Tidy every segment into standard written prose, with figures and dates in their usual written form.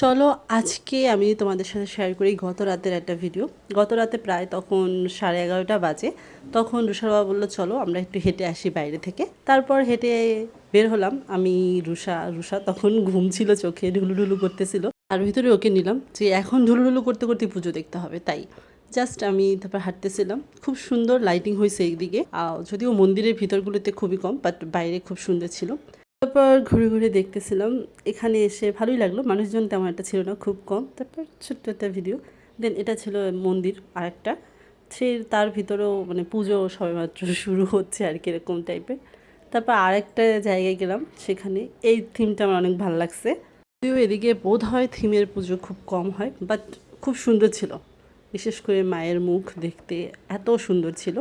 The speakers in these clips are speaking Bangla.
চলো আজকে আমি তোমাদের সাথে শেয়ার করি গত রাতের একটা ভিডিও। গত রাতে প্রায় তখন 11:30 বাজে। তখন রুষার বাবা বললো চলো আমরা একটু হেঁটে আসি বাইরে থেকে। তারপর হেঁটে বের হলাম আমি। রুষা তখন ঘুম ছিল, চোখে ঢুলুঢুলু করতেছিল। আর ভিতরে ওকে নিলাম যে এখন ঢুলুঢুলু করতে করতে পুজো দেখতে হবে, তাই জাস্ট আমি তারপর হাঁটতেছিলাম। খুব সুন্দর লাইটিং হয়েছে এইদিকে, যদিও মন্দিরের ভিতরগুলোতে খুবই কম, বাট বাইরে খুব সুন্দর ছিল। তারপর ঘুরে ঘুরে দেখতেছিলাম। এখানে এসে ভালোই লাগলো, মানুষজন তেমন একটা ছিল না, খুব কম। তারপর ছোট্ট একটা ভিডিও। দেন এটা ছিল মন্দির আরেকটা, তার ভিতরেও মানে পুজো সবেমাত্র শুরু হচ্ছে আর কি, এরকম টাইপের। তারপর আরেকটা জায়গায় গেলাম, সেখানে এই থিমটা আমার অনেক ভালো লাগছে। যদিও এদিকে বোধ হয় থিমের পুজো খুব কম হয়, বাট খুব সুন্দর ছিল। বিশেষ করে মায়ের মুখ দেখতে এত সুন্দর ছিল।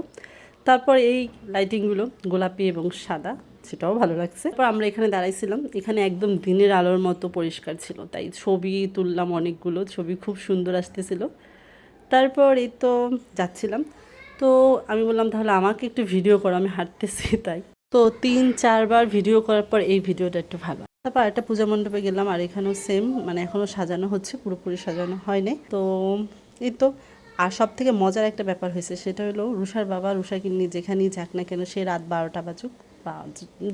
তারপর এই লাইটিংগুলো গোলাপি এবং সাদা, সেটাও ভালো লাগছে। তারপর আমরা এখানে দাঁড়াইছিলাম, এখানে একদম দিনের আলোর মতো পরিষ্কার ছিল, তাই ছবি তুললাম অনেকগুলো ছবি, খুব সুন্দর আসতেছিল। তারপর এই তো যাচ্ছিলাম, তো আমি বললাম তাহলে আমাকে একটু ভিডিও করো, আমি হাঁটতেছি তাই। তো 3-4 বার ভিডিও করার পর এই ভিডিওটা একটু ভালো। তারপর একটা পূজা মণ্ডপে গেলাম, আর এখানেও সেম, মানে এখনও সাজানো হচ্ছে, পুরোপুরি সাজানো হয় নাই। তো এই তো। আর সব থেকে মজার একটা ব্যাপার হয়েছে, সেটা হলো রুষার বাবা রুষাকে নিয়ে যেখানেই যাক না কেন, সে রাত 12টা বাজুক বা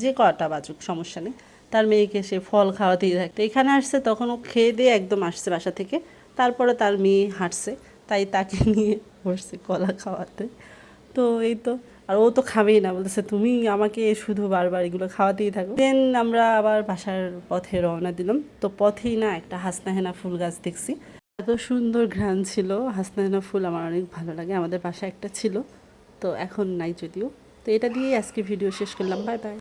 যে কটা বাজুক সমস্যা নেই, তার মেয়েকে সে ফল খাওয়াতেই থাকে। এখানে আসছে তখন ও খেয়ে দিয়ে একদম আসছে বাসা থেকে। তারপরে তার মেয়ে হাঁটছে, তাই তাকে নিয়ে বসছে কলা খাওয়াতে। তো এই তো। আর ও তো খাবেই না, বলতেছে তুমি আমাকে শুধু বারবার এগুলো খাওয়াতেই থাকো। দেন আমরা আবার বাসার পথে রওনা দিলাম। তো পথেই না একটা হাসনাহেনা ফুল গাছ দেখছি, এত সুন্দর ঘ্রাণ ছিল। হাসনাহেনা ফুল আমার অনেক ভালো লাগে, আমাদের বাসায় একটা ছিল, তো এখন নাই যদিও। তো এটা দিয়েই আজকে ভিডিও শেষ করলাম, বাই বাই।